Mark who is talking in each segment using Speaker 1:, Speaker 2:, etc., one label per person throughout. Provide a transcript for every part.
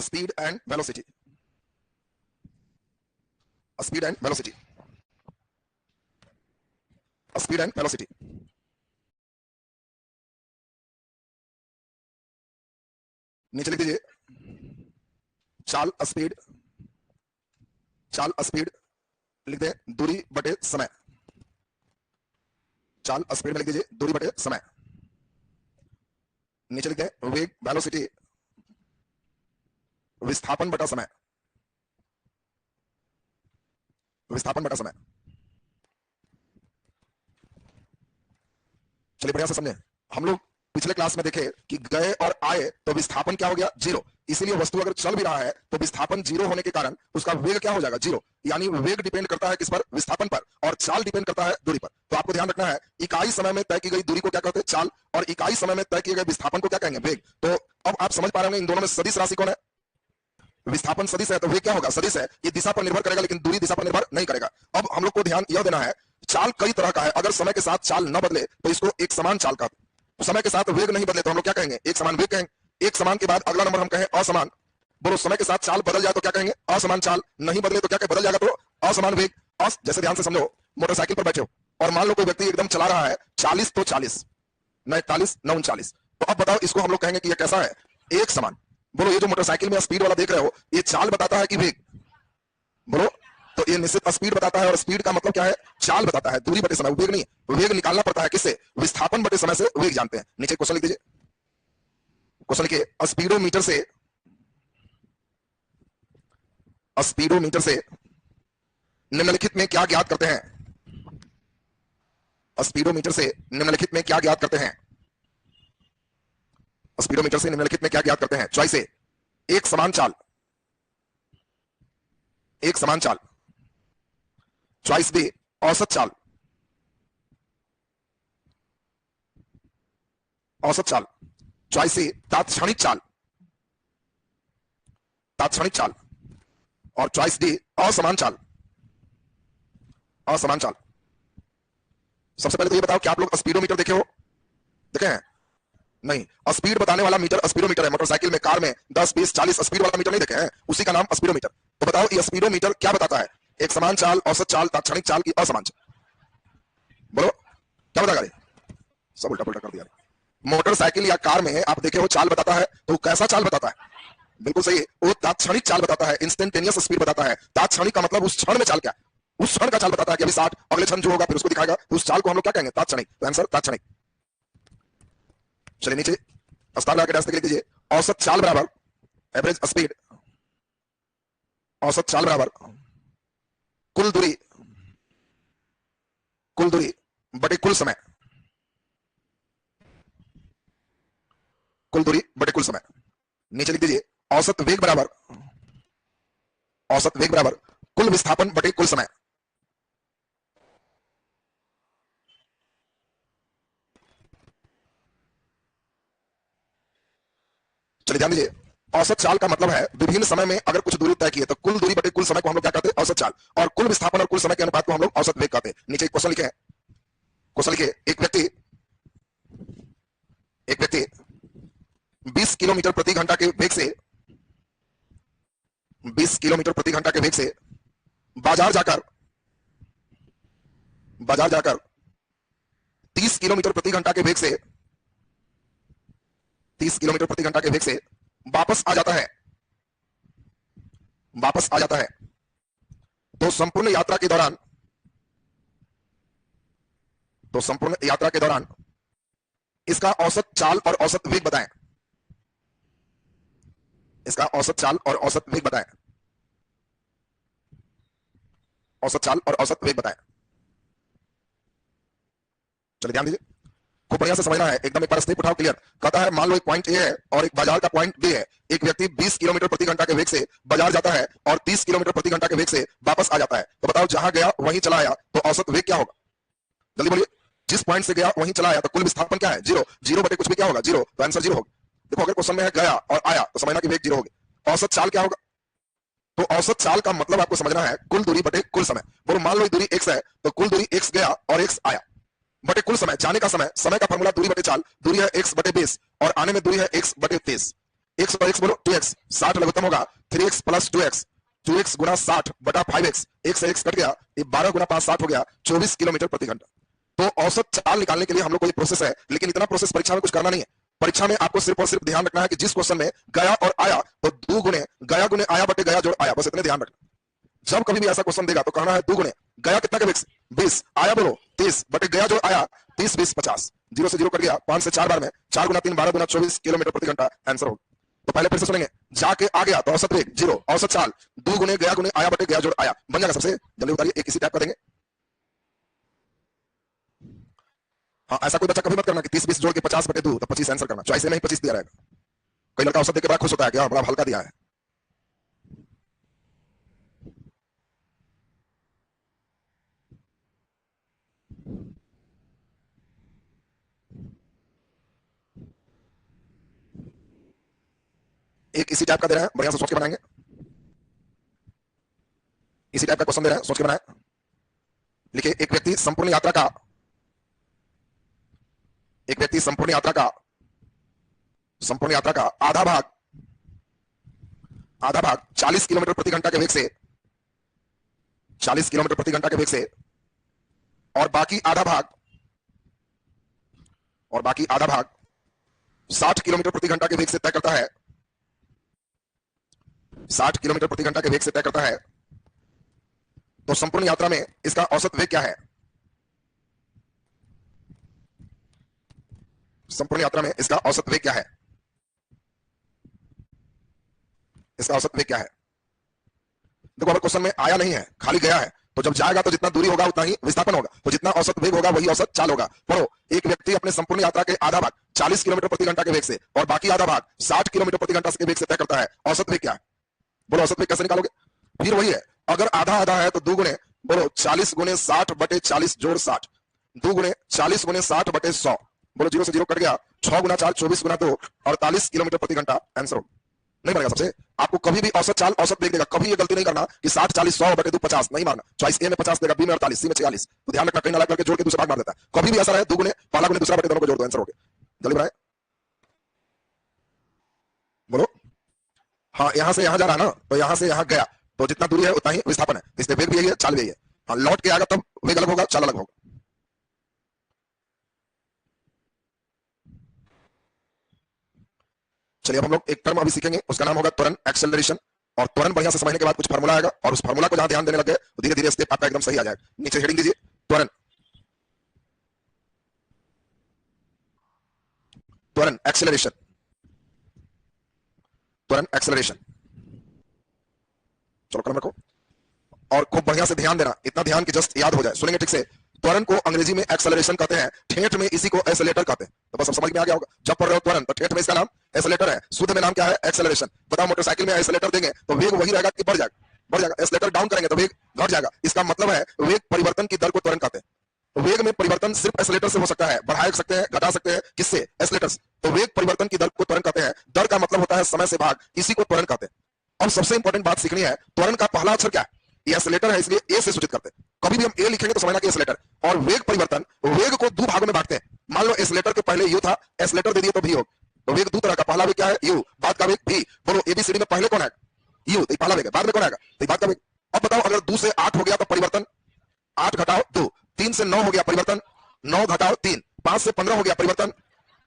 Speaker 1: speed and velocity. Speed and velocity. Speed and velocity. नीचे लिख दीजिए चाल स्पीड, चाल स्पीड लिख दे दूरी बटे समय, चाल स्पीड में लिख दीजिए दूरी बटे समय। नीचे लिख दे वेग वेलोसिटी विस्थापन बटा समय, विस्थापन बटा समय। चलिए बढ़िया से समझे। हम लोग पिछले क्लास में देखे कि गए और आए तो विस्थापन क्या हो गया, जीरो। इसीलिए वस्तु अगर चल भी रहा है तो विस्थापन जीरो होने के कारण उसका वेग क्या हो जाएगा, जीरो। यानी वेग डिपेंड करता है किस पर, विस्थापन पर, और चाल डिपेंड करता है दूरी पर। तो आपको ध्यान रखना है इकाई समय में तय की गई दूरी को क्या कहते हैं, चाल, और इकाई समय में तय किए गए विस्थापन को क्या कहेंगे, वेग। तो अब आप समझ पा रहे होंगे इन दोनों में सदिश राशि कौन है, विस्थापन सदिश है तो वेग क्या होगा, सदिश है। ये दिशा पर निर्भर करेगा लेकिन दूरी दिशा पर निर्भर नहीं करेगा। अब हम लोग को ध्यान यह देना है चाल कई तरह का है। अगर समय के साथ चाल न बदले तो इसको एक समान चाल का, समय के साथ वेग नहीं बदले तो हम लोग क्या कहेंगे, एक समान वेग कहेंगे। एक समान के बाद अगला नंबर हम कहें असमान। बोलो समय के साथ चाल बदल जाए तो क्या कहेंगे, असमान चाल। नहीं बदले तो क्या कहें, बदल जाएगा तो असमान वेग। जैसे ध्यान से समझो, मोटरसाइकिल पर बैठे हो और मान लो कोई व्यक्ति एकदम चला रहा है 40 तो 40, न 41 न 39, तो अब बताओ इसको हम लोग कहेंगे कि ये कैसा है, एक समान। बोलो ये जो मोटरसाइकिल में स्पीड वाला देख रहे हो ये चाल बताता है कि वेग, बोलो। तो ये निश्चित स्पीड बताता है और स्पीड का मतलब क्या है, चाल बताता है, दूरी बटे समय, वेग नहीं। वेग निकालना पड़ता है किससे, विस्थापन बटे समय से वेग जानते हैं। नीचे क्वेश्चन लिख दीजिए, क्वेश्चन लिखिए स्पीडोमीटर से, स्पीडोमीटर से निम्नलिखित में क्या ज्ञात करते हैं, स्पीडोमीटर से निम्नलिखित में क्या ज्ञात करते हैं, स्पीडोमीटर से निम्नलिखित में क्या ज्ञात करते हैं। चॉइस ए एक समान चाल, एक समान चाल। चॉइस बी औसत चाल, औसत चाल। चॉइस सी तात्क्षणिक चाल, तात्क्षणिक चाल। और चॉइस डी असमान चाल, असमान चाल। सबसे पहले तो ये बताओ क्या आप लोग स्पीडोमीटर देखे हो, देखे हैं? नहीं, स्पीड बताने वाला मीटर स्पीडोमीटर है। मोटरसाइकिल में, कार में 10, 20, 40 स्पीड वाला मीटर नहीं देखे हैं, उसी का नाम स्पीडोमीटर। तो बताओ ये स्पीडोमीटर क्या बताता है, एक समान चाल, औसत चाल, तात्क्षणिक चाल की असमान चाल, बोलो क्या बताएगा? सब उल्टा पुल्टा कर दिया। मोटरसाइकिल या कार में आप देखे हो चाल बताता है तो कैसा चाल बताता है, बिल्कुल सही, वो तात्क्षणिक चाल बताता है, इंस्टेंटेनियस स्पीड बताता है। तात्क्षणिक का मतलब उस क्षण में चाल क्या, उस क्षण का चाल बताता है कि अभी 60, अगले क्षण जो होगा फिर उसको दिखाएगा, तो उस चाल को हम लोग क्या कहेंगे, तात्क्षणिक। तो आंसर तात्क्षणिक। चलिए नीचे प्रस्ताव लगा के रास्ते लिख दीजिए औसत चाल बराबर एवरेज स्पीड, औसत चाल बराबर कुल दूरी, कुल दूरी बटे कुल समय, कुल दूरी बटे कुल समय। नीचे लिख दीजिए औसत वेग बराबर, औसत वेग बराबर कुल विस्थापन बटे कुल समय। चलिए ध्यान दीजिए, औसत चाल का मतलब है विभिन्न समय में अगर कुछ दूरी तय की है तो कुल दूरी बटे कुल समय को हम लोग क्या कहते हैं, औसत चाल। और कुल विस्थापन और कुल समय के अनुपात को हम लोग औसत वेग कहते हैं। नीचे क्वेश्चन लिखे हैं, क्वेश्चन लिखिए एक व्यक्ति 20 किलोमीटर प्रति घंटा के वेग से, 20 किलोमीटर प्रति घंटा के वेग से बाजार जाकर 30 किलोमीटर प्रति घंटा के वेग से, 30 किलोमीटर प्रति घंटा के वेग से वापस आ जाता है, वापस आ जाता है। तो संपूर्ण यात्रा के दौरान, तो संपूर्ण यात्रा के दौरान इसका औसत चाल और औसत वेग बताएं, इसका औसत चाल और औसत वेग बताएं, औसत चाल और औसत वेग बताएं। चलिए ध्यान दीजिए, खूब बढ़िया से समझना है, एकदम एक बार स्टेप उठाओ, क्लियर। कहता है मान लो एक पॉइंट ए है और एक बाजार का पॉइंट बी है। एक व्यक्ति 20 किलोमीटर प्रति घंटा के वेग से बाजार जाता है और 30 किलोमीटर प्रति घंटा के वेग से वापस आ जाता है। तो बताओ जहां गया वहीं चला आया तो औसत वेग क्या होगा, जल्दी बोलिए। जिस पॉइंट से गया वहीं चला आया तो कुल विस्थापन क्या है, जीरो। जीरो बटे कुछ भी क्या होगा, जीरो। तो आंसर जीरो होगा। देखो अगर क्वेश्चन में है गया और आया तो समझना कि वेग जीरो होगा। औसत चाल क्या होगा, तो औसत चाल का मतलब आपको समझना है कुल दूरी बटे कुल समय। बोलो मान लो दूरी x है तो कुल दूरी x गया और x आया बटे कुल समय, जाने का समय, समय का फॉर्मूला दूरी बटे चाल, दूरी है x बटे 20 और आने में दूरी है x बटे 23। एक्स और एक्स बोलो 2x, 60 लघुत्तम होगा 3x प्लस 2x, 2x गुना 60 बटा 5x, एक से x कट गया, ये 12 गुना 5 60 हो गया 24 किलोमीटर प्रति घंटा। तो औसत चाल निकालने के लिए हम लोग को ये प्रोसेस है, लेकिन इतना प्रोसेस परीक्षा में कुछ करना नहीं है। परीक्षा में आपको सिर्फ और सिर्फ ध्यान रखना है कि जिस क्वेश्चन में गया और आया तो 2 गुने गया गुने आया बटे गया जोड़ आया, बस इतने ध्यान रखना। जब कभी भी ऐसा क्वेश्चन देगा तो कहना है 2 गुने गया कितना के वेग 20, आया बोलो 30 बटे गया जोड़ आया 30 20 50, 0 से 0 कट गया, 5 से 4 बार में 4 गुना 3 12 गुना 24 किलोमीटर प्रति घंटा आंसर होगा। तो पहले फिर से सुनेंगे, जाके आ गया तो औसत वेग 0, औसत चाल 2 गुने गया गुने आया बटे गया जोड़ आया, बन जाएगा। सबसे जल्दी उतारिए, एक इसी टाइप का देंगे। हाँ, ऐसा कोई बच्चा कभी मत करना कि 30 20 जोड़ के 50 बटे 2 तो 25 आंसर करना, चॉइस में ही 25 दिया रहेगा। कई लड़का औसत देख के बड़ा खुश होता है कि हाँ बड़ा हल्का दिया है। एक इसी टाइप का दे रहे हैं, बढ़िया से सोच के बनाएंगे। इसी टाइप का क्वेश्चन दे रहे हैं, सोच के बनाए। लिखिए, एक व्यक्ति संपूर्ण यात्रा का आधा भाग 40 किलोमीटर प्रति घंटा के वेग से 40 किलोमीटर प्रति घंटा के वेग से और बाकी आधा भाग 60 किलोमीटर प्रति घंटा के वेग से तय करता है 60 किलोमीटर प्रति घंटा के वेग से तय करता है, तो संपूर्ण यात्रा में इसका औसत वेग क्या है? संपूर्ण यात्रा में इसका औसत वेग क्या है? इसका औसत वेग क्या है? देखो, अगर क्वेश्चन में आया नहीं है, खाली गया है, तो जब जाएगा तो जितना दूरी होगा उतना ही विस्थापन होगा, तो जितना औसत वेग होगा वही औसत चाल होगा। पढ़ो, एक व्यक्ति अपने संपूर्ण यात्रा के आधा भाग 40 किलोमीटर प्रति घंटा के वेग से और बाकी आधा भाग 60 किलोमीटर प्रति घंटा के वेग से तय करता है, औसत वेग क्या है? बोलो, औसत वेग कैसे निकालोगे? फिर वही है, अगर आधा आधा है तो 2 गुने बोलो 40 गुने 60 बटे 40 जोड़ 60, 2 गुने 40 गुने 60 बटे 100, बोलो 0 से 0 कट गया, 6 गुना 4 24 गुना 2 48 किलोमीटर प्रति घंटा आंसर हो। नहीं बनेगा। सबसे आपको कभी भी औसत चाल औसत वेग देगा, कभी ये गलती नहीं करना कि 60 40 100 बटे 2 50 नहीं मारना। चॉइस ए में 50 देगा, बी में 48, सी में 46, तो ध्यान रखना कहीं ना करके जोड़ के दूसरा भाग मार देता है। कभी भी ऐसा रहे 2 गुने पहला गुने दूसरा बटे दोनों को जोड़ दो, आंसर हो गया। जल्दी बनाए, बोलो। हाँ, यहां से यहां जा रहा है ना, तो यहां से यहां गया तो जितना दूरी है उतना ही विस्थापन है, इसलिए वेग भी यही है, चाल भी यही है। हाँ, लौट के आएगा तब वेग अलग होगा, चाल अलग होगा। चलिए, अब हम लोग एक टर्म अभी सीखेंगे, उसका नाम होगा त्वरण, एक्सेलरेशन। और त्वरण बढ़िया से समझने के बाद कुछ फार्मूला आएगा, और उस फार्मूला को जहां ध्यान देने लगे तो धीरे धीरे स्टेप आपका एकदम सही आ जाएगा। नीचे हेडिंग दीजिए, त्वरण, त्वरण एक्सेलरेशन, त्वरण एक्सेलरेशन। चलो कलम रखो और खूब बढ़िया से ध्यान देना, इतना ध्यान कि जस्ट याद हो जाए। सुनेंगे ठीक से। त्वरण को अंग्रेजी में एक्सेलरेशन कहते हैं, ठेठ में इसी को एक्सेलेरेटर कहते हैं। तो बस अब समझ में आ गया होगा, जब पढ़ रहे हो त्वरण तो ठेठ में इसका नाम एक्सेलेरेटर है, शुद्ध में नाम क्या है? एक्सेलरेशन। बताओ, मोटरसाइकिल में एक्सेलेरेटर देंगे तो वेग वही रहेगा कि बढ़ जाएगा, एक्सेलेरेटर डाउन करेंगे तो वेग घट जाएगा। इसका मतलब है वेग परिवर्तन की दर को त्वरण कहते हैं। वेग में परिवर्तन सिर्फ एक्सेलेरेटर से हो सकता है, बढ़ा सकते हैं, घटा सकते हैं, किससे? एक्सेलेरेटर से। तो वेग परिवर्तन की दर को त्वरण कहते हैं। दर का मतलब होता है समय से भाग, इसी को त्वरण कहते हैं। अब सबसे इंपॉर्टेंट बात सीखनी है, त्वरण का पहला अक्षर क्या है? ये एक्सेलेरेटर है, इसलिए ए से सूचित करते हैं। कभी भी हम ए लिखेंगे तो समझना कि एक्सेलेरेटर। और वेग परिवर्तन, वेग को 2 भागों में बांटते हैं। मान लो एक्सेलेरेटर के पहले यू था, एक्सेलेरेटर दे दिए तो भी हो, तो वेग 2 तरह का, पहला वेग क्या है? यू, बाद का वेग भी। बोलो, एबीसीडी में पहले कौन है? यू, तो पहला वेग है, बाद में कौन आएगा? तो बाद का वेग। अब बताओ, अगर 2 से 8 हो गया तो परिवर्तन 8 घटाओ 2, 3 से 9 हो गया परिवर्तन 9 घटाओ 3, 5 से 15 हो गया परिवर्तन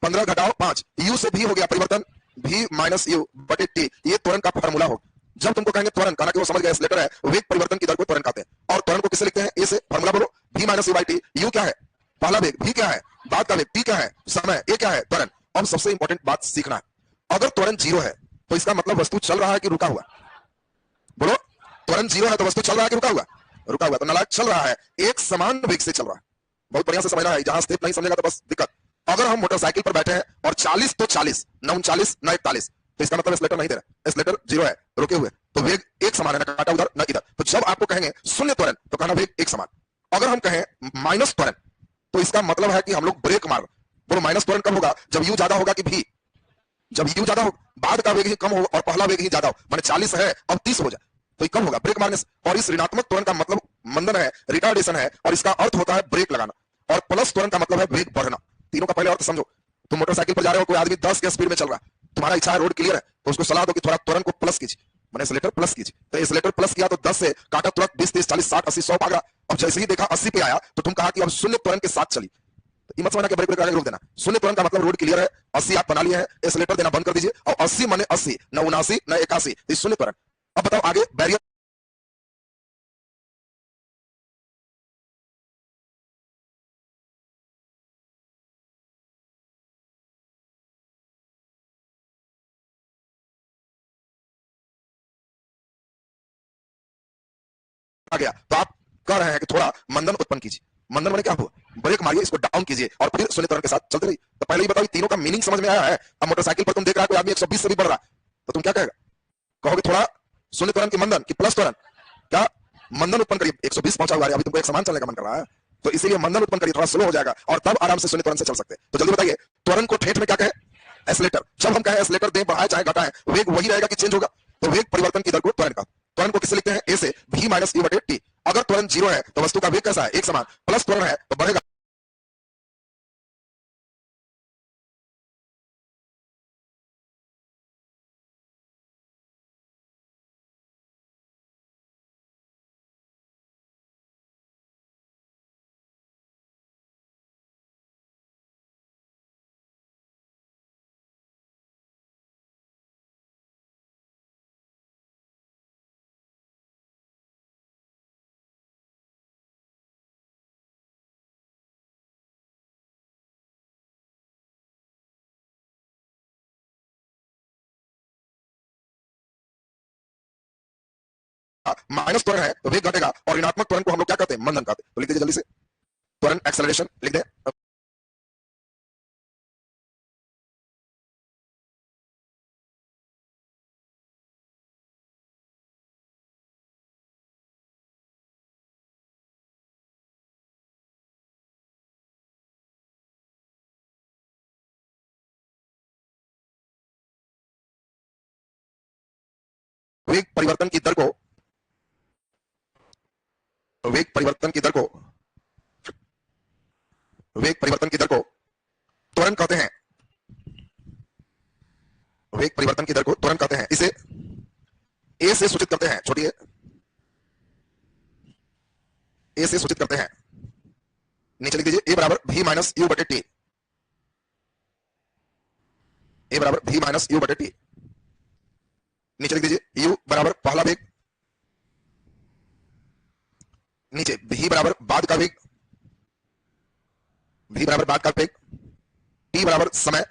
Speaker 1: 15 घटाओ 5, यू से भी हो गया परिवर्तन भी माइनस यू बटे टी। ये त्वरण का फार्मूला होगा। जब तुमको कहेंगे त्वरण, कहना कि वो समझ गए एक्सेलेरेटर है, वेग परिवर्तन की दर को त्वरण कहते हैं। और त्वरण को किससे लिखते हैं? ए से। फार्मूला बोलो, v minus you by T. You क्या है? पहला वेग, v क्या है? बाद का वेग, t क्या है? समय, a क्या है? त्वरण। अब सबसे इंपॉर्टेंट बात सीखना है, अगर त्वरण 0 है तो इसका मतलब वस्तु चल रहा है कि रुका हुआ? बोलो, त्वरण 0 है तो वस्तु चल रहा है कि रुका हुआ? रुका हुआ, तो नालायक चल रहा है, एक समान वेग से चल रहा है। बहुत बढ़िया से समझना है, जहां स्टेप नहीं समझेगा तो बस दिक्कत। अगर हम मोटरसाइकिल पर बैठे हैं और 40 तो 40, ना 39 ना 41, तो इसका मतलब एक्सेलेरेटर नहीं दे रहा, एक्सेलेरेटर 0 है, रुके हुए, तो वेग एक समान है, ना काटा उधर ना इधर। तो जब आपको कहेंगे शून्य त्वरण तो कहना वेग एक समान। अगर हम कहें माइनस त्वरण तो इसका मतलब है कि हम लोग ब्रेक मार। बोलो, माइनस त्वरण कब होगा? जब यू ज्यादा होगा कि भी? जब यू ज्यादा हो, बाद का वेग ही कम हो और पहला वेग ही ज्यादा हो, माने 40 है अब 30 हो जाए, तो ये कम होगा, ब्रेक मारने से। और इस ऋणात्मक त्वरण का मतलब मंदन है, रिटार्डेशन है, और इसका अर्थ होता है ब्रेक लगाना। और प्लस त्वरण का मतलब है वेग बढ़ना। तीनों का पहले अर्थ समझो। तुम मोटरसाइकिल पर जा रहे हो, कोई आदमी 10 के स्पीड में चल रहा है, तुम्हारा इच्छा है रोड क्लियर है तो उसको सलाह दो कि थोड़ा त्वरण को प्लस कीजिए, मैंने एक्सीलेटर प्लस कीजिए, तो एक्सीलेटर प्लस किया तो 10 से काटा तुरंत 20 30 40 60 80 100 भागा। अब जैसे ही देखा 80 पे आया तो तुम कहा कि अब शून्य त्वरण के साथ चली, तो मत समझना कि ब्रेक आगे रोक देना। शून्य त्वरण का मतलब रोड क्लियर है, 80 आप बना लिए हैं, एक्सीलेटर देना बंद कर दीजिए, और 80 माने 80 न 79 न 81, इस शून्य त्वरण। अब बताओ आगे बैरियर आ गया, तो आप कह रहे हैं कि थोड़ा मंदन उत्पन्न कीजिए। मंदन माने क्या हुआ, ब्रेक मारिए, इसको डाउन कीजिए और फिर शून्य त्वरण के साथ चलते रहिए। तो पहले ही बताओ तीनों का मीनिंग समझ में आया है। अब मोटरसाइकिल पर तुम देख रहा है कोई आदमी 120 से भी बढ़ रहा है तो तुम क्या कहेगा, कहोगे थोड़ा शून्य त्वरण की मंदन की प्लस त्वरण, क्या मंदन उत्पन्न करिए, 120 पहुंचा हुआ है, अभी तुमको एक समान चलने का मन कर रहा है तो इसीलिए मंदन उत्पन्न करिए, थोड़ा स्लो हो जाएगा और तब आराम से शून्य त्वरण से चल सकते हैं। तो जल्दी बताइए त्वरण को ठेठ में क्या कहे, एक्सीलेटर। जब हम कहें एक्सीलेटर दें बढ़ाए चाहे घटाएं, वेग वही रहेगा कि चेंज होगा, तो वेग परिवर्तन की दर को त्वरण का, त्वरण को किससे लिखते हैं, ए से v माइनस यू बटे टी। अगर त्वरण 0 है तो वस्तु का वेग कैसा है, एक समान, प्लस त्वरण है तो बढ़ेगा। माइनस त्वरण है तो वेग घटेगा, और ऋणात्मक त्वरण को हम लोग क्या कहते हैं, मंदन कहते हैं। तो लिख दीजिए जल्दी से, त्वरण एक्सेलरेशन लिख दें। वेग परिवर्तन की दर को, वेग परिवर्तन की दर को, वेग परिवर्तन की दर को त्वरण कहते हैं, वेग परिवर्तन की दर को त्वरण कहते हैं। इसे ए से सूचित करते हैं, छोटी ए से सूचित करते हैं। नीचे लिख दीजिए ए बराबर v माइनस यू बटे टी, ए बराबर v माइनस यू बटे टी। नीचे लिख दीजिए u बराबर पहला वेग, नीचे v बराबर बाद का वेग, v बराबर बाद का वेग, t बराबर समय,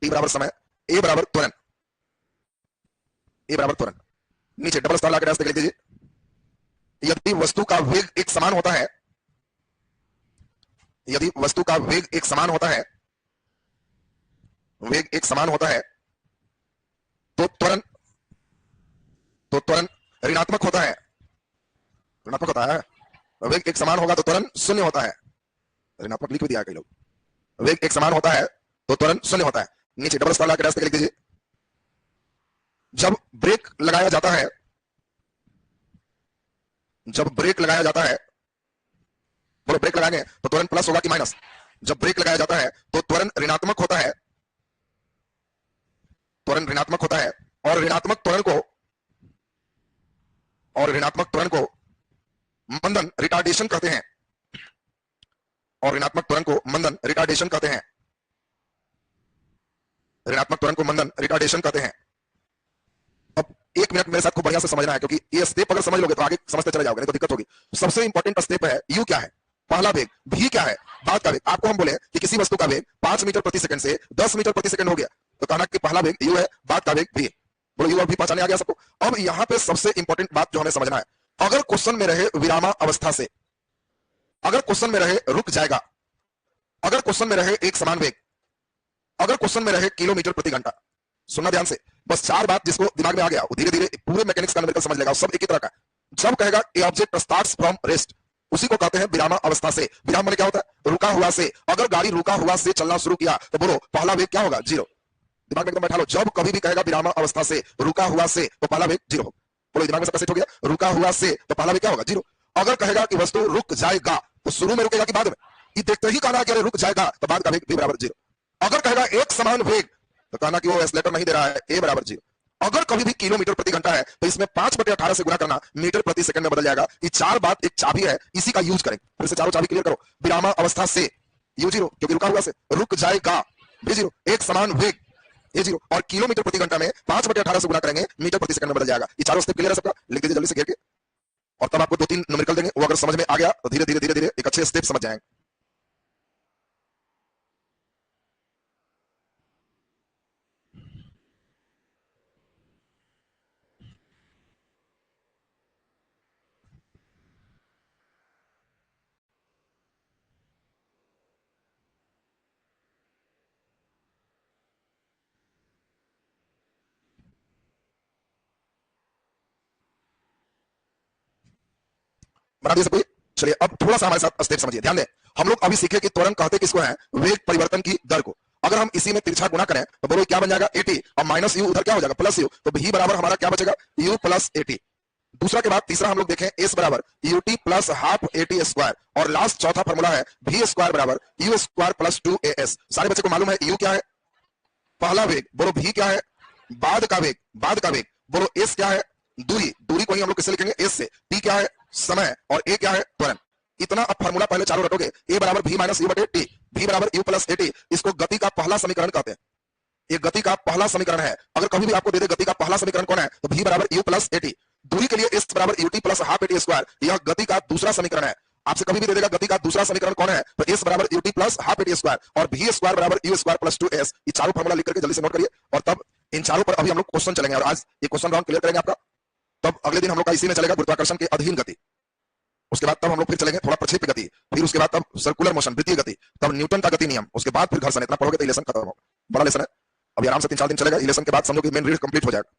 Speaker 1: t बराबर समय, a बराबर त्वरण, a बराबर त्वरण। नीचे डबल स्टार लाकर रास्ते लिख दीजिए, यदि वस्तु का वेग एक समान होता है, यदि वस्तु का वेग एक समान होता है, वेग एक समान होता है तो त्वरण, तो त्वरण ऋणात्मक होता है, ऋणात्मक होता है। वेग एक समान होगा तो त्वरण शून्य होता है, ऋणात्मक लिख भी दिया कई लोग। वेग एक समान होता है तो त्वरण शून्य होता है। नीचे डबल स्टार लाकर रास्ते लिख दीजिए, जब ब्रेक लगाया जाता है, जब ब्रेक लगाया जाता है, बोलो ब्रेक लगाएंगे तो त्वरण प्लस होगा कि माइनस, जब ब्रेक लगाया जाता है तो त्वरण ऋणात्मक होता है, त्वरण ऋणात्मक होता है, और ऋणात्मक त्वरण को, और ऋणात्मक त्वरण को मंदन रिटार्डेशन कहते हैं, और ऋणात्मक त्वरण को मंदन रिटार्डेशन कहते हैं, ऋणात्मक त्वरण को मंदन रिटार्डेशन कहते हैं। अब एक मिनट मेरे साथ खूब बढ़िया से समझना है, क्योंकि ये स्टेप अगर समझ लोगे तो आगे समझते चले जाओगे, नहीं तो दिक्कत होगी। सबसे इंपॉर्टेंट स्टेप है यू क्या है, पहला वेग, भी क्या है, बाद का वेग। आपको हम बोले कि किसी वस्तु का वेग 5 मीटर प्रति सेकंड से 10 मीटर प्रति सेकंड हो गया, तो कहना कि पहला वेग यू है, बाद का वेग भी। बोलो यू और भी पहचाने आ गया सबको। अब यहां पे सबसे इंपॉर्टेंट बात जो हमें समझना है, अगर क्वेश्चन में रहे विरामा अवस्था से, अगर क्वेश्चन में रहे रुक जाएगा, अगर क्वेश्चन में रहे एक समान वेग, अगर क्वेश्चन में रहे किलोमीटर प्रति घंटा, सुनना ध्यान से, बस 4 बात जिसको दिमाग में आ गया वो धीरे धीरे पूरे मैकेनिक्स का न्यूमेरिकल समझ लेगा, सब एक ही तरह का। जब कहेगा ए ऑब्जेक्ट स्टार्ट्स फ्रॉम रेस्ट, उसी को कहते हैं विरामा अवस्था से। विराम माने क्या होता है, रुका हुआ से। अगर गाड़ी रुका हुआ से चलना शुरू किया तो बोलो पहला वेग क्या होगा, 0। दिमाग में एकदम बैठा लो, जब कभी भी कहेगा विरामा अवस्था से, रुका हुआ से, तो पहला वेग 0 होगा। बोलो दिमाग में सबका सेट हो गया, रुका हुआ से तो पहला वेग क्या होगा, 0। अगर कहेगा कि वस्तु रुक जाएगा तो शुरू में रुकेगा कि बाद में, ये देखते ही कहना कि अरे रुक जाएगा, तो बाद का वेग भी बराबर 0। अगर कहेगा एक समान वेग तो कहना कि वो एस्लेटर नहीं दे रहा है, ए बराबर 0। अगर कभी भी किलोमीटर प्रति घंटा है तो इसमें 5/18 से गुणा करना मीटर प्रति सेकंड में बदल जाएगा। ये चार बात एक चाबी है, इसी का यूज करें। फिर से चारों चाबी क्लियर करो। विरामा अवस्था से यू 0 क्योंकि रुका हुआ से, रुक जाएगा भी 0, एक समान वेग ए 0, और किलोमीटर प्रति घंटा में 5/18 से गुणा करेंगे मीटर प्रति सेकंड में बदल जाएगा। ये चारों स्टेप क्लियर है सबका, लिख दीजिए जल्दी से घेर के। और तब आपको 2-3 न्यूमेरिकल देंगे, वो अगर समझ में आ गया तो धीरे धीरे धीरे धीरे एक अच्छे स्टेप समझ जाएंगे। बना दिए सब कोई? चलिए अब थोड़ा सा हमारे साथ स्टेप समझिए, ध्यान दें। हम लोग अभी सीखे कि त्वरण कहते किसको है? वेग परिवर्तन की दर को। अगर हम इसी में तिरछा गुना करें तो बोलो क्या बन जाएगा? 80, और माइनस यू उधर क्या हो जाएगा? Plus you. तो v बराबर हमारा क्या बचेगा? u plus 80। दूसरा के बाद तीसरा हम लोग देखें, s बराबर ut प्लस हाफ 80 स्क्वायर, और लास्ट चौथा फॉर्मूला है v स्क्वायर बराबर u स्क्वायर प्लस 2as। सारे बच्चे को मालूम है u क्या है? पहला वेग। बोलो v क्या है? बाद का वेग, बाद का वेग। बोलो s क्या है? दूरी, दूरी को ही हम लोग किससे लिखेंगे? s से। t क्या है? समय, और a क्या है? त्वरण। इतना अब फॉर्मूला पहले चारों रटोगे, a बराबर v माइनस यू बटे टी, v बराबर u प्लस 80। इसको गति का पहला समीकरण कहते हैं। ये गति का पहला समीकरण है। अगर कभी भी आपको दे दे गति का पहला समीकरण कौन है, तो v बराबर u प्लस 80। दूरी के लिए s बराबर ut प्लस हाफ 80 स्क्वायर, यह गति का दूसरा समीकरण है। आपसे कभी भी दे देगा गति का दूसरा समीकरण कौन है, तो s बराबर ut प्लस हाफ 80 स्क्वायर, और v स्क्वायर बराबर u स्क्वायर प्लस 2s। ये चारों फॉर्मूला लिख करके जल्दी से नोट करिए, और तब इन चारों पर अभी हम लोग क्वेश्चन चलेंगे, और आज ये क्वेश्चन राउंड क्लियर करेंगे आपका। तब अगले दिन हम लोग का इसी में चलेगा गुरुत्वाकर्षण के अधीन गति। उसके बाद तब हम लोग फिर चलेंगे थोड़ा प्रक्षेप्य गति, फिर उसके बाद तब सर्कुलर मोशन वृत्तीय गति, तब न्यूटन का गति नियम, उसके बाद फिर घर्षण। इतना पढ़ोगे तो लेसन खत्म होगा। बड़ा लेसन है, अभी आराम से 3-4 दिन चलेगा। लेसन के बाद समझो कि मेन रीड कंप्लीट हो जाएगा।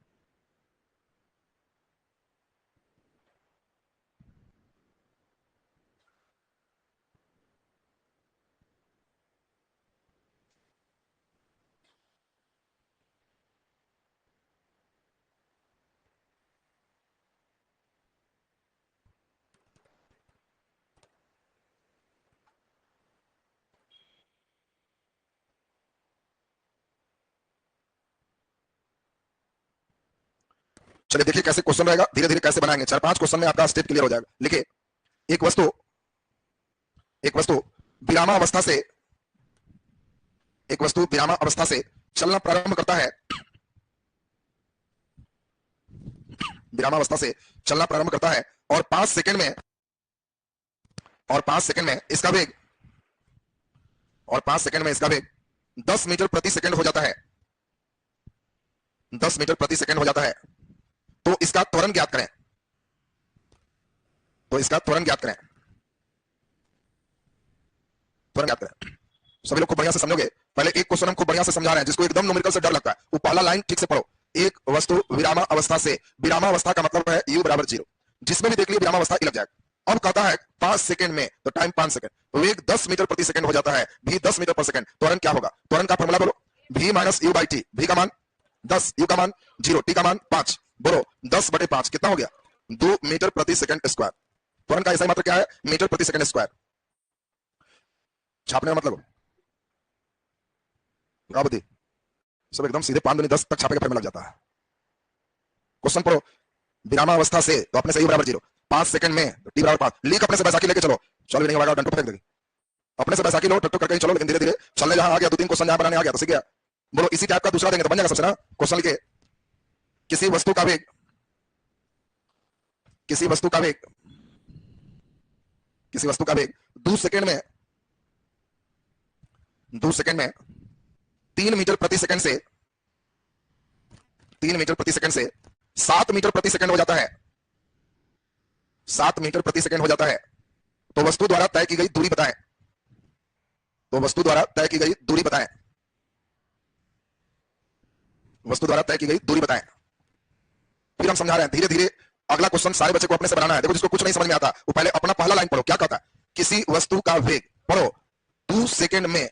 Speaker 1: चलिए देखिए कैसे क्वेश्चन रहेगा, धीरे धीरे कैसे बनाएंगे। 4-5 क्वेश्चन में आपका स्टेप क्लियर हो जाएगा। लिखिए, एक वस्तु विरामा अवस्था से, एक वस्तु विरामा अवस्था से चलना प्रारंभ करता है, विरामा अवस्था से चलना प्रारंभ करता है, और 5 सेकंड में, और 5 सेकंड में इसका वेग, और 5 सेकंड में इसका वेग 10 मीटर प्रति सेकंड हो जाता है, 10 मीटर प्रति सेकंड हो जाता है। तो इसका त्वरण ज्ञात करें, तो इसका त्वरण ज्ञात करें, त्वरण ज्ञात करें। सभी लोग खूब बढ़िया से समझोगे। पहले एक क्वेश्चन हम खूब बढ़िया से समझा रहे हैं, जिसको एकदम न्यूमेरिकल से डर लगता है, वो पहला लाइन ठीक से पढ़ो। एक वस्तु विरामा अवस्था से, विरामा अवस्था का मतलब है u बराबर 0, जिसमें भी देख लिया विरामा अवस्था लग जाएगा। अब कहता है 5 सेकंड में, तो टाइम 5 सेकंड, वेग 10 मीटर प्रति सेकंड हो जाता है, v 10 मीटर पर सेकंड। त्वरण क्या होगा? त्वरण का फॉर्मूला बोलो, v minus you by T. v का मान 10, u का मान 0, t का मान 5। बोलो 10/5 कितना हो गया? 2 मीटर प्रति सेकंड स्क्वायर। त्वरण का ऐसा मतलब क्या है? मीटर प्रति सेकंड स्क्वायर। छापने का मतलब गावती सब एकदम सीधे 5 दूनी 10 तक छापे के फॉर्मूला लग जाता है। क्वेश्चन पढ़ो, विरामा अवस्था से, तो अपने से u बराबर 0, 5 सेकंड में तो t बराबर 5। लीक अपने से बैसाखी लेके चलो, चल भी नहीं होगा, डंडो फेंक देगी। अपने से बैसाखी लो, टक करके चलो, लेकिन धीरे धीरे चलने जहां आ गया, 2-3 क्वेश्चन जहां बनाने आ गया तो सीख गया। बोलो इसी टाइप का दूसरा देंगे तो बन जाएगा सबसे ना। क्वेश्चन लिखे, किसी वस्तु का वेग, किसी वस्तु का वेग, किसी वस्तु का वेग 2 सेकंड में, 2 सेकंड में 3 मीटर प्रति सेकंड से, 3 मीटर प्रति सेकंड से 7 मीटर प्रति सेकंड हो जाता है, 7 मीटर प्रति सेकंड हो जाता है। तो वस्तु द्वारा तय की गई दूरी बताएं, तो वस्तु द्वारा तय की गई दूरी बताएं, वस्तु द्वारा तय की गई दूरी बताएं। फिर हम समझा रहे हैं धीरे धीरे। अगला क्वेश्चन सारे बच्चे को अपने से बनाना है। देखो जिसको कुछ नहीं समझ में आता वो पहले अपना पहला लाइन पढ़ो, क्या कहता है? किसी वस्तु का वेग, पढ़ो 2 सेकंड में,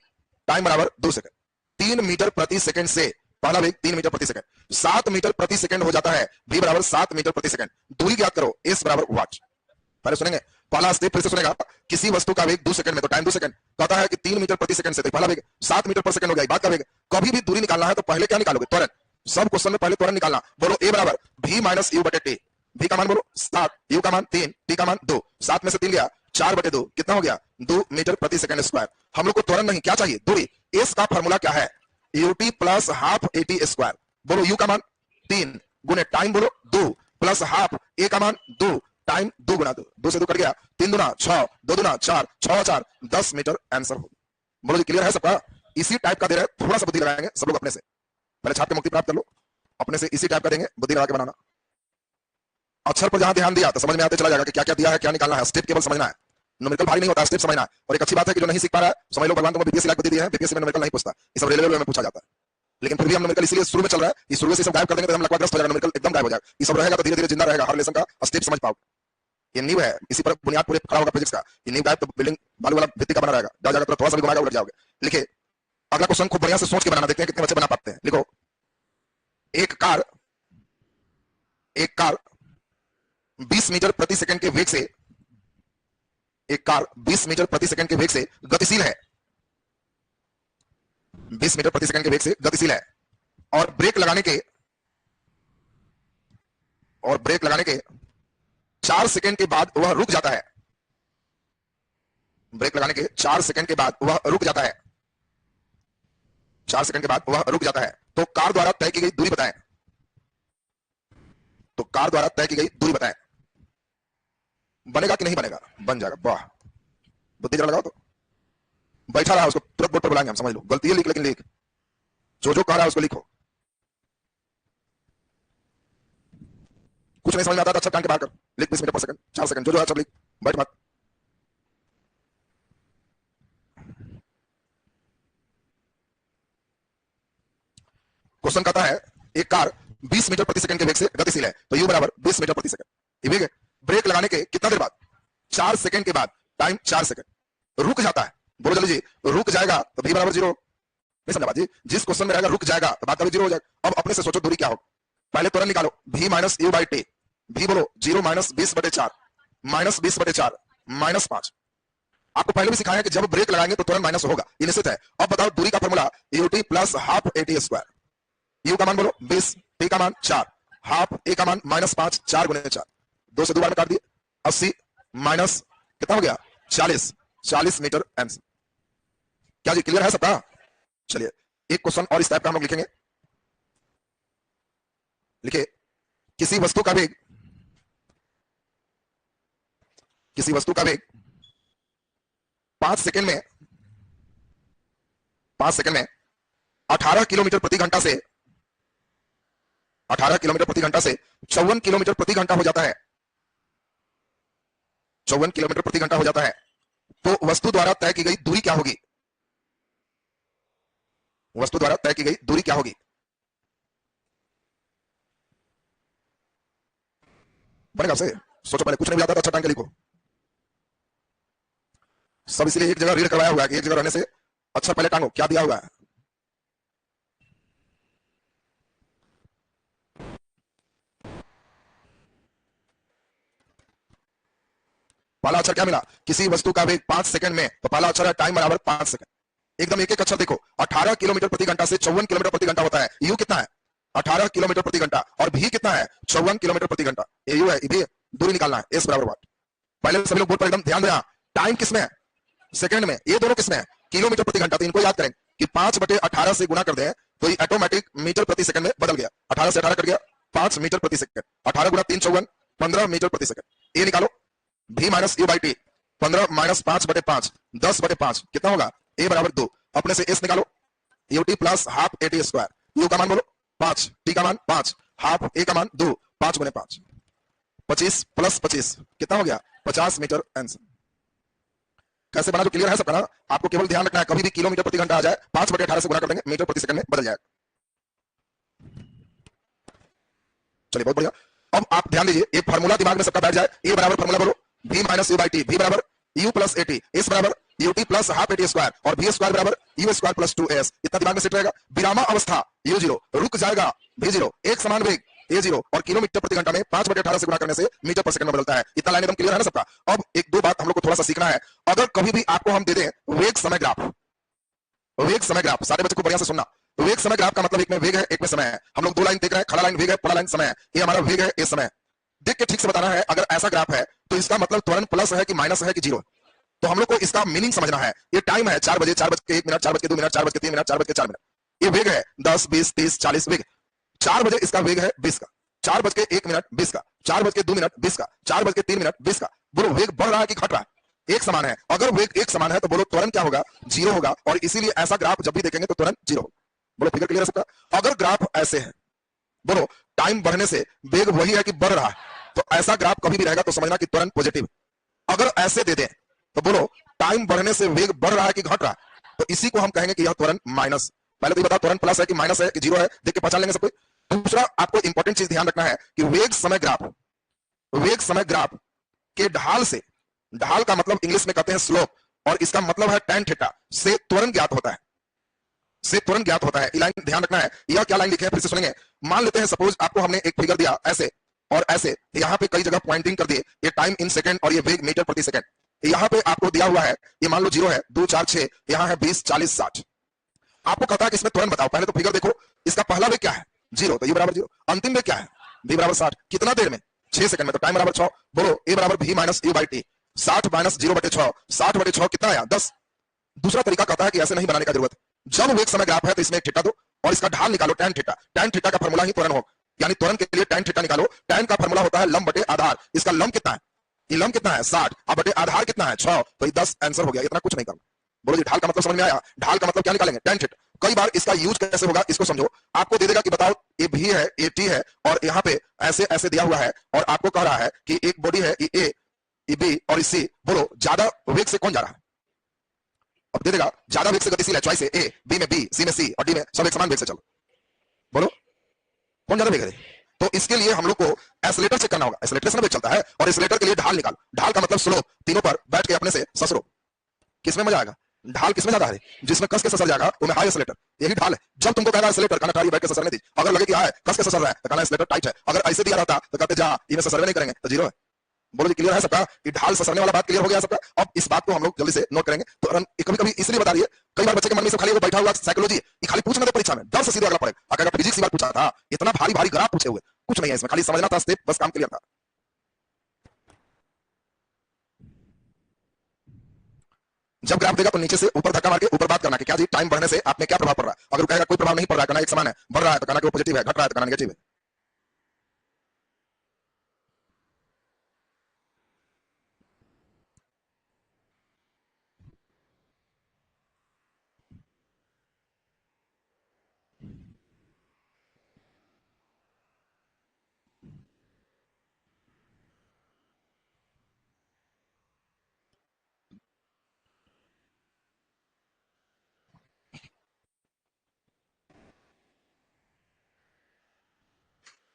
Speaker 1: टाइम बराबर 2 सेकंड, 3 मीटर प्रति सेकंड से, पहला वेग 3 मीटर प्रति सेकंड, 7 मीटर प्रति सेकंड हो जाता है, v बराबर 7 मीटर प्रति सेकंड। दूरी ज्ञात करो, s बराबर वाट। पहले सुनेंगे, पहला स्टेप फिर से सुनेगा, किसी वस्तु का वेग 2 सेकंड में, तो टाइम 2 सेकंड, कहता है कि 3 मीटर प्रति सेकंड से, तो पहला वेग 7 मीटर पर सेकंड हो गया, बात का वेग। कभी भी दूरी निकालना है तो पहले क्या निकालोगे? त्वरण। सब क्वेश्चन में पहले त्वरण निकालना। बोलो a बराबर v माइनस u बटे t। v का मान बोलो 7, u का मान 3, t का मान 2। 7 में से 3 गया, 4 बटे 2 कितना हो गया? 2 मीटर प्रति सेकंड स्क्वायर। हम लोग को त्वरण नहीं, क्या चाहिए? दूरी। s का फार्मूला क्या है? ut plus half at square. बोलो u का मान 3 गुने टाइम बोलो 2 प्लस हाफ a का मान 2 टाइम 2 गुना 2, 2 से 2 कट गया, 3 दुना 6, 2 दुना 4, 6 4 10 मीटर आंसर हो। बोलो जी क्लियर है सबका? इसी टाइप का दे रहे हैं, थोड़ा सा बुद्धि लगाएंगे सब लोग अपने से। पहले छाप के मुक्ति प्राप्त कर लो, अपने से इसी टाइप का देंगे, बुद्धि लगा के बनाना। अक्षर पर जहां ध्यान दिया तो समझ में आते चला जाएगा कि क्या क्या दिया है, क्या निकालना है। स्टेप केवल समझना है, न्यूमेरिकल भारी नहीं होता, स्टेप समझना है। और एक अच्छी बात है कि जो नहीं सीख पा रहा है, समझ लो भगवान तुमको बीपीएससी लायक बुद्धि दी है, बीपीएससी में न्यूमेरिकल नहीं पूछता, ये सब रेलवे में पूछा जाता है। लेकिन फिर भी हम न्यूमेरिकल इसलिए शुरू में चल रहा है, इस शुरू से सब गायब कर देंगे तो हम लकवाग्रस्त हो जाएगा, न्यूमेरिकल एकदम गायब हो जाएगा। ये सब रहेगा तो धीरे धीरे जिंदा रहेगा, हर लेसन का स्टेप समझ पाओगे। ये नींव है, इसी पर बुनियाद पूरे खड़ा होगा फिजिक्स का। ये नींव गायब तो बिल्डिंग बालू वाला भित्ति का बना रहेगा, जा जाएगा थोड़ा सा भी घुमाएगा उलट जाओगे। लिखे अगला क्वेश्चन खूब बढ़िया से सोच के बनाना, देखते हैं कितने बच्चे बना पाते हैं। लिखो, एक कार 20 मीटर प्रति सेकंड के वेग से, एक कार 20 मीटर प्रति सेकंड के वेग से गतिशील है, 20 मीटर प्रति सेकंड के वेग से गतिशील है, और ब्रेक लगाने के 4 सेकंड के बाद वह रुक जाता है। ब्रेक लगाने के 4 सेकंड के बाद वह रुक जाता है, 4 सेकंड के बाद वह रुक जाता है। तो कार द्वारा तय की गई दूरी बताएं। तो कार द्वारा तय की गई दूरी बताएं। बनेगा कि नहीं बनेगा? बन जाएगा, वाह बुद्धि जरा लगाओ। तो बैठा रहा उसको तुरंत बोर्ड पर बुलाएंगे हम, समझ लो। गलती है लिख, लेकिन लिख, जो जो कह रहा है उसको लिखो। कुछ नहीं समझ में आता तो अच्छा कान के बाहर कर, लिख 20 मीटर पर सेकंड, 4 सेकंड, जो जो है सब लिख, बैठ मत। क्वेश्चन कहता है एक कार 20 मीटर प्रति सेकंड के वेग से गतिशील है, तो u बराबर 20 मीटर प्रति सेकंड। ये वेग है। ब्रेक लगाने के कितना देर बाद? 4 सेकंड के बाद, टाइम 4 सेकंड। रुक जाता है, बोलो जल्दी जी। रुक जाएगा तो v बराबर 0। नहीं समझा बात जी? जिस क्वेश्चन में रहेगा रुक जाएगा तो बात कभी 0 हो जाएगा। अब अपने से सोचो दूरी क्या हो। पहले तुरंत निकालो, v minus u by T. v बोलो 0 माइनस 20 बटे 4 माइनस 20 बटे 4 माइनस 5। आपको पहले भी सिखाया कि जब ब्रेक लगाएंगे तो तुरंत माइनस होगा, ये निश्चित है। अब बताओ दूरी का formula ut plus half at square. u का मान बोलो 20, t का मान 4, हाफ a का मान माइनस 5, 4 गुने 4, 2 से 2 बार में काट दिए, 80 माइनस कितना हो गया? 40 मीटर आंसर। क्या जी क्लियर है सबका? चलिए एक क्वेश्चन और इस टाइप का हम लोग लिखेंगे। लिखिए, किसी वस्तु का वेग 5 सेकंड में 18 किलोमीटर प्रति घंटा से 54 किलोमीटर प्रति घंटा हो जाता है। 54 किलोमीटर प्रति घंटा हो जाता है, तो वस्तु द्वारा तय की गई दूरी क्या होगी? वस्तु द्वारा तय की गई दूरी क्या होगी? बनेगा से? सोचो पहले, कुछ नहीं भी आता तो अच्छा टाइम के लिखो। सब इसलिए एक जगह रीड करवाया हुआ है कि एक जगह रहने से अच्छा पहले टांगो। क्या दिया हुआ है? पहला अक्षर क्या मिला? किसी वस्तु का वेग 5 सेकंड में, तो पहला अक्षर है टाइम बराबर 5 सेकंड। एकदम एक एक अक्षर देखो। 18 किलोमीटर प्रति घंटा से 54 किलोमीटर प्रति घंटा होता है। यू कितना है? 18 किलोमीटर प्रति घंटा। और भी कितना है? 54 किलोमीटर प्रति घंटा। ये यू है, ये दूरी निकालना है। एस बराबर वाट। पहले सभी लोग बोर्ड पर एकदम ध्यान देना। टाइम किसमें है? सेकंड में। ये दोनों किसमें है? किलोमीटर प्रति घंटा। तो इनको याद करें कि 5/18 से गुणा कर दें तो ये ऑटोमेटिक मीटर प्रति सेकंड में बदल गया। 18 से 18 कट गया, 5 मीटर प्रति सेकंड। 18 गुणा 3 54, 15 मीटर प्रति सेकंड। ये निकालो, v minus you by T. 15 minus 5/5, 10/5 कितना होगा? a बराबर 2। अपने से s निकालो, ut plus half at square. u का मान बोलो 5, t का मान 5, हाफ a का मान 2, 5 गुने 5, 25 प्लस 25 कितना हो गया? 50 मीटर आंसर। कैसे बना? जो क्लियर है सबका ना? आपको केवल ध्यान रखना है कभी भी किलोमीटर प्रति घंटा आ जाए 5/18 से गुणा कर देंगे, मीटर प्रति सेकंड में बदल जाएगा। चलिए बहुत बढ़िया। अब आप ध्यान दीजिए, एक फार्मूला दिमाग में सबका बैठ जाए। ए बराबर फार्मूला बोलो v minus you by T. v बराबर u प्लस at, s बराबर ut plus half at square, और v स्क्वायर बराबर u स्क्वायर प्लस 2s। इतना दिमाग में सेट रहेगा। विरामा अवस्था u0, रुक जाएगा v0, एक समान वेग ए 0 और किलोमीटर प्रति घंटा में 5/18 से गुणा करने से मीटर पर सेकंड में बदलता है। इतना लाइन एकदम क्लियर है ना सबका। अब एक दो बात हम लोग को थोड़ा सा सीखना है। अगर कभी भी आपको हम दे दें वेग समय ग्राफ, वेग समय ग्राफ, सारे बच्चे को बढ़िया से सुनना। वेग समय ग्राफ का मतलब एक में वेग है, एक में समय है। हम लोग दो लाइन देख रहे हैं, खड़ा लाइन वेग है, पड़ा लाइन समय है। ये हमारा वेग है, ये समय है। देख के ठीक से बताना है। अगर ऐसा ग्राफ है तो इसका मतलब त्वरण प्लस है कि माइनस है कि जीरो। तो हम लोग को इसका मीनिंग समझना है। ये टाइम है 4 बजे, 4:01, 4:02, 4:03, 4:04। ये वेग है 10, 20, 30, 40 वेग। 4 बजे इसका वेग है 20 का, 4:01 20 का, 4:02 20 का, 4:03 20 का। बोलो वेग बढ़ रहा है कि घट रहा है? एक समान है। अगर वेग एक समान है तो बोलो त्वरण क्या होगा? जीरो होगा। और इसीलिए ऐसा ग्राफ जब भी देखेंगे तो त्वरण जीरो। बोलो फिगर क्लियर है सबका? अगर ग्राफ ऐसे है, बोलो टाइम बढ़ने से वेग वही है कि बढ़ रहा है, तो ऐसा ग्राफ कभी भी रहेगा तो समझना कि त्वरण पॉजिटिव। अगर ऐसे दे दें तो बोलो टाइम बढ़ने से वेग बढ़ रहा है कि घट रहा है, तो इसी को हम कहेंगे कि यह त्वरण माइनस। पहले तो ये बताओ त्वरण प्लस है कि माइनस है कि जीरो है, देख के पहचान लेंगे सब कोई। दूसरा आपको इंपॉर्टेंट चीज ध्यान रखना है कि वेग समय ग्राफ, वेग समय ग्राफ के ढाल से, ढाल का मतलब इंग्लिश में कहते हैं स्लोप, और इसका मतलब है tan थीटा से त्वरण ज्ञात होता है, से त्वरण ज्ञात होता है। ये लाइन ध्यान रखना है। यह क्या लाइन लिखे है फिर से सुनेंगे। मान लेते हैं सपोज आपको हमने एक फिगर दिया ऐसे और ऐसे, यहाँ पे कई जगह पॉइंटिंग कर दिए, ये टाइम इन सेकंड और ये वेग मीटर प्रति सेकंड। यहाँ पे आपको दिया हुआ है, ये मान लो 0 है, 2, 4, 6, यहाँ है 20, 40, 60। आपको कहता है कि इसमें त्वरण बताओ। पहले तो फिगर देखो, इसका पहला वेग क्या है? 0, तो ये बराबर 0। अंतिम वेग क्या है? v बराबर 60। कितना देर में? 6 सेकंड में। तो टाइम बराबर 6। बोलो a बराबर v minus u by T. 60 minus 0/6, 60/6 कितना आया? 10। दूसरा तरीका कहता है कि ऐसे नहीं बनाने का जरूरत। जब वेग समय ग्राफ है तो इसमें एक थीटा दो और इसका ढाल निकालो tan थीटा। tan थीटा का फार्मूला ही त्वरण हो, यानी त्वरण के लिए tan थीटा निकालो। tan का फार्मूला होता है लंब बटे आधार। इसका लंब कितना है? ये लंब कितना है? 60, अब बटे आधार कितना है? 6। तो ये 10 आंसर हो गया। इतना कुछ नहीं करना। बोलो जी ढाल का मतलब समझ में आया? ढाल का मतलब क्या निकालेंगे? tan theta. कई बार इसका यूज कैसे होगा इसको समझो। आपको दे देगा कि बताओ ये भी है, ये टी है, और यहाँ पे ऐसे ऐसे दिया हुआ है, और आपको कह रहा है कि एक बॉडी है ये ए, ये बी और ये सी। बोलो ज्यादा वेग से कौन जा रहा है? अब दे देगा ज्यादा वेग से गतिशील है, चॉइस है ए, बी में बी, सी में सी और डी में सब एक समान वेग से चलो। बोलो कौन ज्यादा वेग है? तो इसके लिए हम लोग को एस्लेटर चेक करना होगा। एस्लेटर से ना वेग चलता है, और एस्लेटर के लिए ढाल निकालो। ढाल का मतलब स्लोप। तीनों पर बैठ के अपने से ससरो। किसमें मजा आएगा? ढाल किसमें ज्यादा है? जिसमें कस के ससर जाएगा वो में हाई एस्लेटर। यही ढाल है। जब तुमको कहेगा एस्लेटर, कहना टारी बैठ के ससरने दी। अगर लगे कि हां कस के ससर रहा है तो कहना एस्लेटर टाइट है। अगर ऐसे दिया रहता तो कहते जा इनमें ससरवे नहीं करेंगे, तो जीरो है। बोलो जी क्लियर है सबका? कि ढाल ससरने वाला बात क्लियर हो गया सबका? अब इस बात को हम लोग जल्दी से नोट करेंगे। तो कभी कभी इसलिए बता रही है, कई बार बच्चे के मन में से खाली वो बैठा हुआ साइकोलॉजी, ये खाली पूछना था परीक्षा में, डर से सीधे अगला पड़ेगा। अगर फिजिक्स की बात पूछा था, इतना भारी भारी ग्राफ पूछे हुए, कुछ नहीं है इसमें, खाली समझना था स्टेप, बस काम क्लियर था। जब ग्राफ देगा तो नीचे से ऊपर धक्का मार के ऊपर बात करना कि क्या जी टाइम बढ़ने से आप में क्या प्रभाव पड़ रहा है। अगर कहेगा कोई प्रभाव नहीं पड़ रहा है, कहना एक समान है, बढ़ रहा है तो कहना कि वो पॉजिटिव है, घट रहा है तो कहना नेगेटिव है।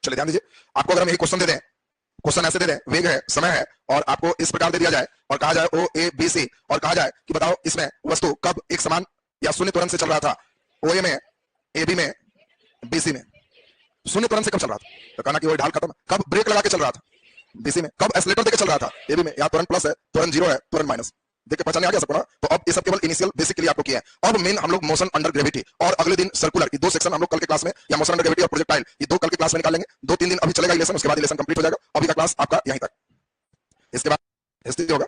Speaker 1: चलिए ध्यान दीजिए। आपको अगर हम यही क्वेश्चन दे दें, क्वेश्चन ऐसे दे दें, वेग है, समय है, और आपको इस प्रकार दे दिया जाए और कहा जाए ओ ए बी सी, और कहा जाए कि बताओ इसमें वस्तु कब एक समान या शून्य त्वरण से चल रहा था? ओ ए में, ए बी में, बी सी में। शून्य त्वरण से कब चल रहा था? तो कहना कि वो ढाल खत्म। कब ब्रेक लगा के चल रहा था? बीसी में। कब एस्लेटर देके चल रहा था? ए बी में। या त्वरण प्लस है, त्वरण जीरो है, त्वरण माइनस। देख के पहचान आ गया सबको ना? तो अब ये सब केवल इनिशियल बेसिक के लिए आपको किया है। अब मेन हम लोग मोशन अंडर ग्रेविटी और अगले दिन सर्कुलर, ये दो सेक्शन हम लोग कल के क्लास में, या मोशन अंडर ग्रेविटी और प्रोजेक्टाइल, ये दो कल के क्लास में निकाल लेंगे। 2-3 दिन अभी चलेगा लेसन, उसके बाद लेसन कंप्लीट हो जाएगा। अभी का क्लास आपका यहीं तक। इसके बाद हिस्ट्री होगा।